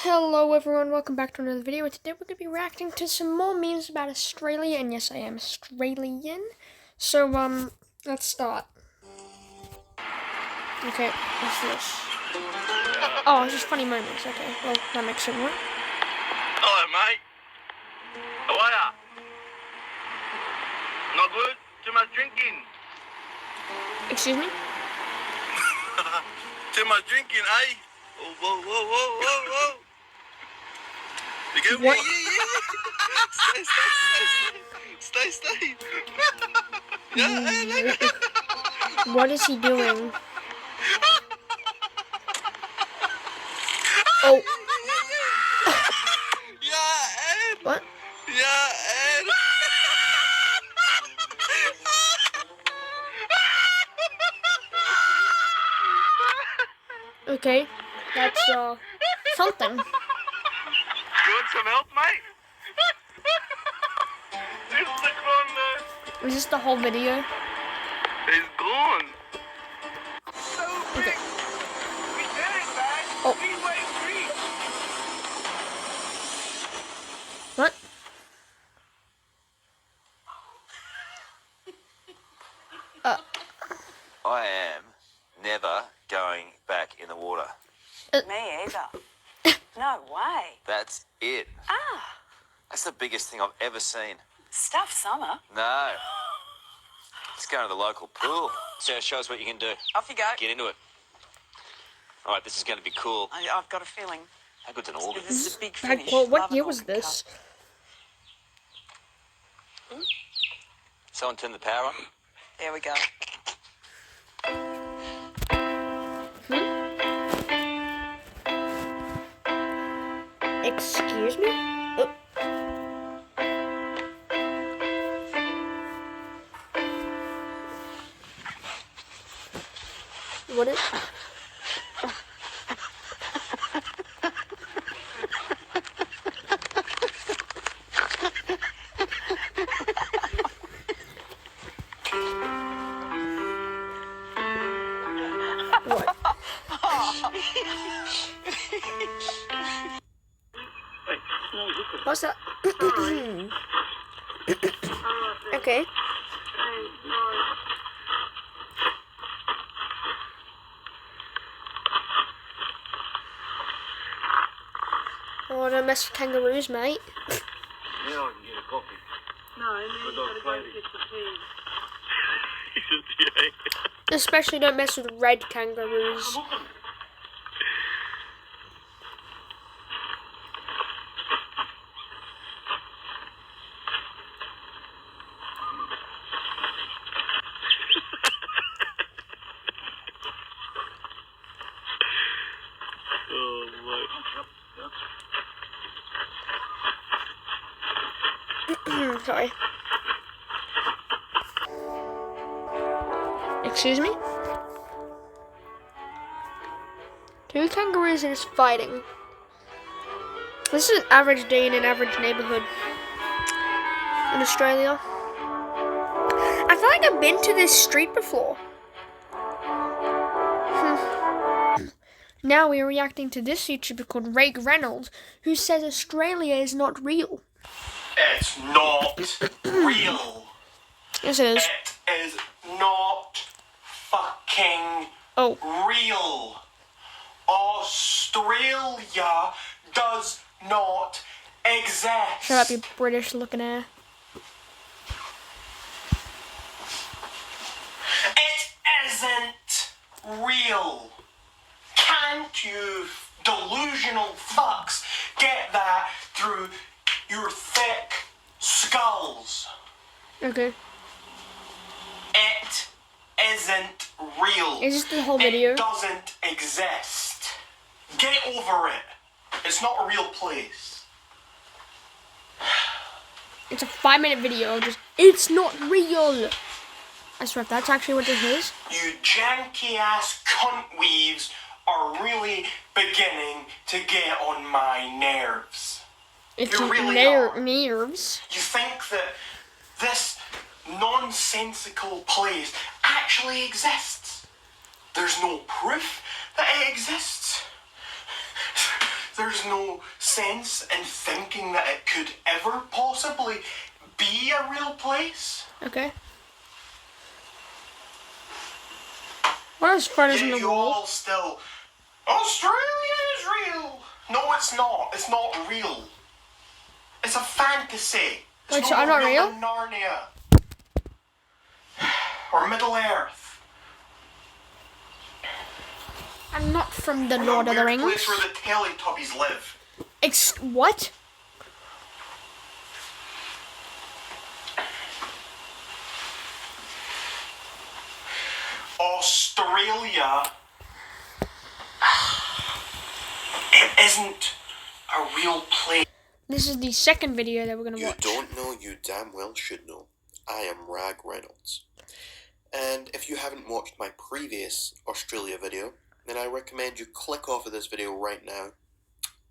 Hello everyone, welcome back to another video. Today we're going to be reacting to some more memes about Australia, and yes, I am Australian. So, let's start. Okay, what's this? Oh, it's just funny moments. Okay, well, that makes it work. Hello, mate. How are ya? Not good? Too much drinking? Excuse me? Too much drinking, eh? Whoa, whoa, whoa, whoa, whoa, whoa. You get What? Stay. Yeah, What is he doing? Oh. Yeah, Ed. What? Yeah, Ed. Okay, that's, something. You want some help, mate? This is the corner. Is this the whole video? He's gone. Okay. We did it, man. Oh. Speedway Creek. What? I am never going back in the water. Me either. No way. That's it. Ah, That's the biggest thing I've ever seen. stuff summer. No. Let's go to the local pool. Sarah, show us what you can do. Off you go. Get into it. All right, this is going to be cool. I've got a feeling How good's an organ? this is a big Like, finish. well, what Love an year was organ this? cup. Someone turn the power on. There we go. Excuse me? Oh. What is... What? What's that? Okay. Oh, don't mess with kangaroos, mate. Now I can get a coffee. No, then you've got to go get the tea. Especially don't mess with red kangaroos. Oh, boy. Sorry. Excuse me? Two kangaroos are just fighting. This is an average day in an average neighborhood in Australia. I feel like I've been to this street before. Now we are reacting to this YouTuber called Ray Reynolds, who says Australia is not real. It's not real. Yes, it is. It is not fucking real. Australia does not exist. Shut up, you British looking ass. It isn't real. Can't you delusional fucks get that through your thick skulls? Okay. It isn't real. Is this the whole video? It doesn't exist. Get over it. It's not a real place. It's a 5-minute video of just, it's not real. I swear, if that's actually what this is. You janky ass cunt weaves are really beginning to get on my nerves. It's You really are. nerves. You think that this nonsensical place actually exists? There's no proof that it exists. there's no sense in thinking that it could ever possibly be a real place. Okay. What are spiders in Yet the you wall? all still, Australia is real. No, it's not. It's not real. It's a fantasy. It's Wait, no so I'm more not real? than Narnia. Or Middle Earth. I'm not from the Or Lord that of the weird Rings. place where the Teletubbies live. What? Australia. It isn't a real place. This is the second video that we're gonna You watch. don't know, you damn well should know. I am Rag Reynolds. And if you haven't watched my previous Australia video, then I recommend you click off of this video right now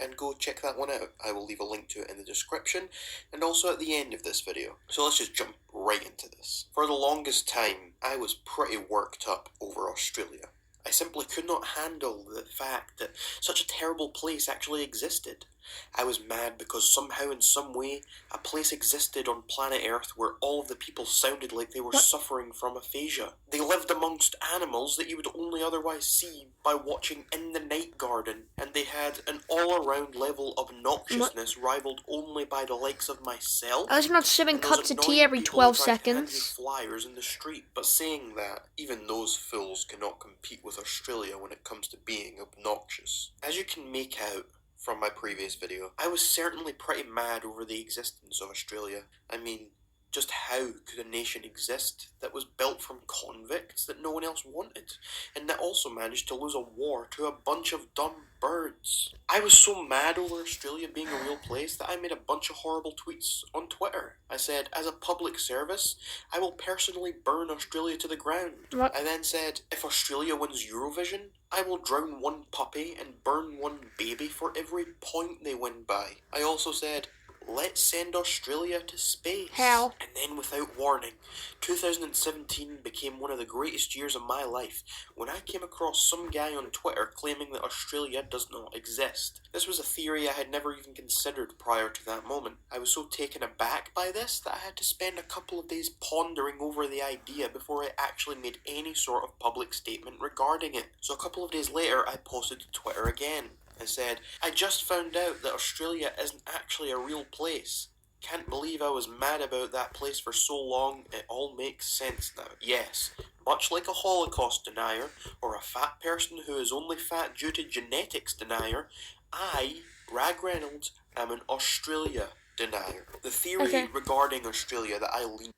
and go check that one out. I will leave a link to it in the description and also at the end of this video. So let's just jump right into this. For the longest time, I was pretty worked up over Australia. I simply could not handle the fact that such a terrible place actually existed. I was mad because somehow in some way a place existed on planet Earth where all of the people sounded like they were suffering from aphasia. They lived amongst animals that you would only otherwise see by watching In the Night Garden, and they had an all-around level of obnoxiousness rivaled only by the likes of myself. I was not sipping and those cups of annoying tea every people 12 who tried to hand me seconds. flyers in the street. But saying that, even those fools cannot compete with Australia when it comes to being obnoxious. As you can make out from my previous video, I was certainly pretty mad over the existence of Australia. I mean, just how could a nation exist that was built from convicts that no one else wanted, and that also managed to lose a war to a bunch of dumb birds? I was so mad over Australia being a real place that I made a bunch of horrible tweets on Twitter. I said, as a public service, I will personally burn Australia to the ground. What? I then said, if Australia wins Eurovision, I will drown one puppy and burn one baby for every point they win by. I also said, let's send Australia to space. How? And then without warning, 2017 became one of the greatest years of my life when I came across some guy on Twitter claiming that Australia does not exist. This was a theory I had never even considered prior to that moment. I was so taken aback by this that I had to spend a couple of days pondering over the idea before I actually made any sort of public statement regarding it. So a couple of days later, I posted to Twitter again. I said, I just found out that Australia isn't actually a real place. Can't believe I was mad about that place for so long. It all makes sense now. Yes, much like a Holocaust denier or a fat person who is only fat due to genetics denier, I, Rag Reynolds, am an Australia denier. The theory regarding Australia that I lean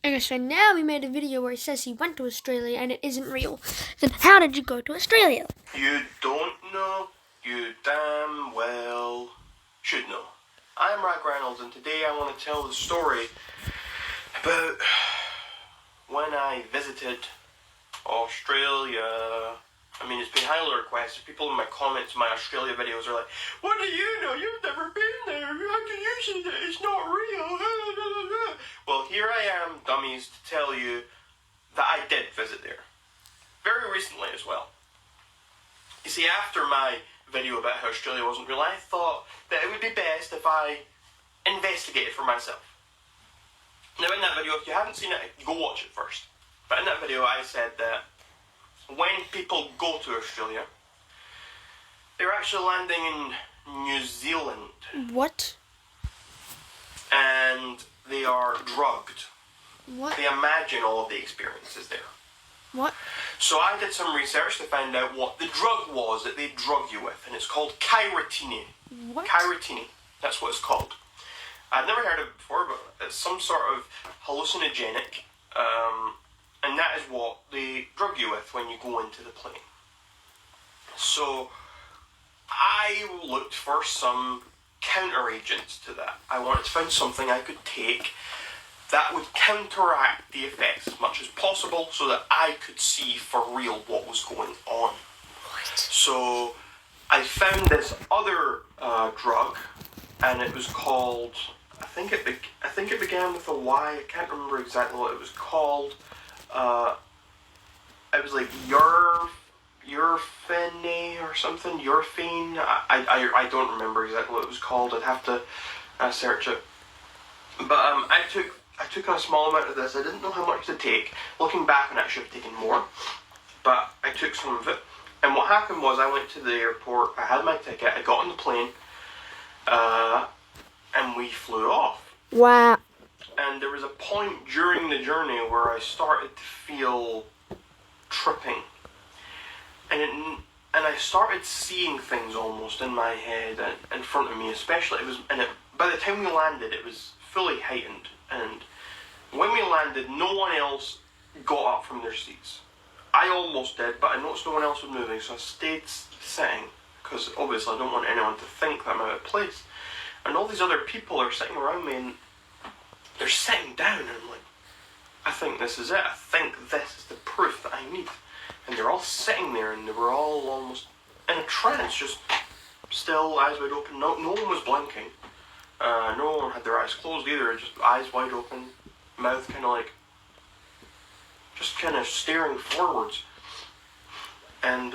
Okay, so now we made a video where he says he went to Australia and it isn't real. Then how did you go to Australia? You don't know, you damn well should know. I'm Rag Reynolds, and today I want to tell the story about when I visited Australia. I mean, it's been highly requested. People in my comments, my Australia videos are like, what do you know? You've never been there. How can you say that it's not real? Well, here I am, dummies, to tell you that I did visit there. Very recently as well. You see, after my video about how Australia wasn't real, I thought that it would be best if I investigated for myself. Now in that video, if you haven't seen it, go watch it first. But in that video I said that when people go to Australia, they're actually landing in New Zealand. What? And they are drugged. What? They imagine all of the experiences there. What? So I did some research to find out what the drug was that they drug you with, and it's called Kyratini. What? Kyratini, that's what it's called. I'd never heard of it before, but it's some sort of hallucinogenic, and that is what they drug you with when you go into the plane. So I looked for some counter-agents to that. I wanted to find something I could take that would counteract the effects as much as possible so that I could see for real what was going on. What? So I found this other drug, and it was called, I think it began with a Y. I can't remember exactly what it was called. It was like Urfene or something. Urfane. I don't remember exactly what it was called. I'd have to search it. But I took a small amount of this. I didn't know how much to take. Looking back on it, I should have taken more. But I took some of it. And what happened was I went to the airport. I had my ticket. I got on the plane. And we flew off. Wow. And there was a point during the journey where I started to feel tripping. And I started seeing things almost in my head and in front of me, especially by the time we landed, it was fully heightened. And when we landed, no one else got up from their seats. I almost did, but I noticed no one else was moving, so I stayed sitting, because obviously I don't want anyone to think that I'm out of place. And all these other people are sitting around me, and they're sitting down, and I'm like, I think this is it. I think this is the proof that I need. And they're all sitting there, and they were all almost in a trance, just still, eyes wide open. No one was blinking. No one had their eyes closed either, just eyes wide open, mouth kind of like, just kind of staring forwards. And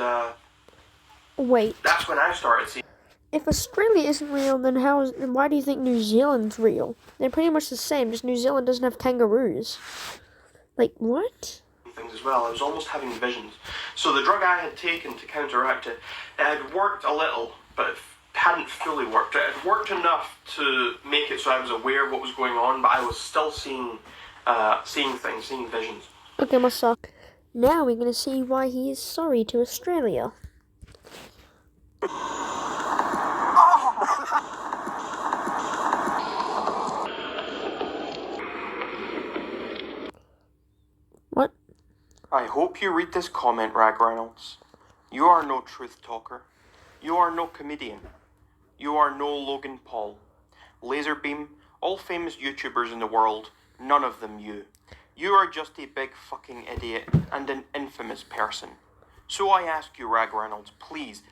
Wait. that's when I started seeing If Australia isn't real, then why do you think New Zealand's real? They're pretty much the same, just New Zealand doesn't have kangaroos. Like, what? things as well. I was almost having visions. So the drug I had taken to counteract it, it had worked a little, but it hadn't fully worked. It had worked enough to make it so I was aware of what was going on, but I was still seeing things, seeing visions. Okay, must suck. Now we're gonna see why he is sorry to Australia. What? I hope you read this comment, Rag Reynolds. You are no truth talker. You are no comedian. You are no Logan Paul. Laserbeam, all famous YouTubers in the world, none of them you. You are just a big fucking idiot and an infamous person. So I ask you, Rag Reynolds, please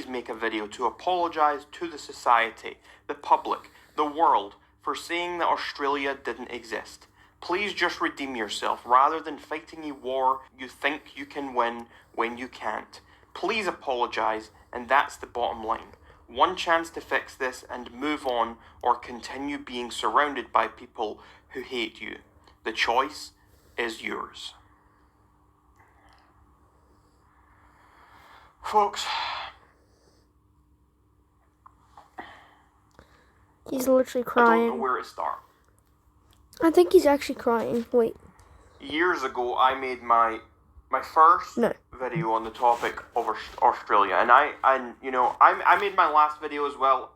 make a video to apologise to the society, the public, the world, for saying that Australia didn't exist. Please just redeem yourself rather than fighting a war you think you can win when you can't. Please apologise, and that's the bottom line. One chance to fix this and move on, or continue being surrounded by people who hate you. The choice is yours. Folks, He's literally I don't know crying. where to start. I think he's actually crying. Wait. Years ago, I made my first No. video on the topic of Australia, and I made my last video as well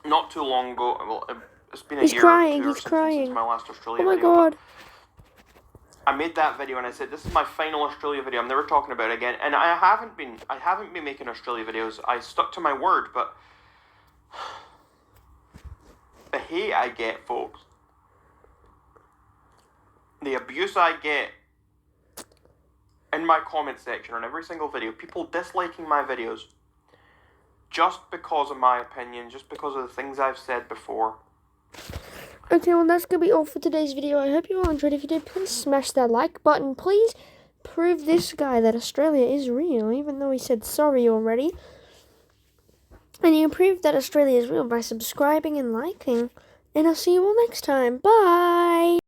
not too long ago. Well, it's been a He's year crying, or two he's since crying. my last Australia Oh my video. god. I made that video and I said this is my final Australia video. I'm never talking about it again. And I haven't been making Australia videos. I stuck to my word, but the hate I get, folks, the abuse I get in my comment section on every single video, people disliking my videos just because of my opinion, just because of the things I've said before. Okay, well that's gonna be all for today's video. I hope you all enjoyed. If you did, please smash that like button. Please prove this guy that Australia is real, even though he said sorry already. And you prove that Australia is real by subscribing and liking. And I'll see you all next time. Bye!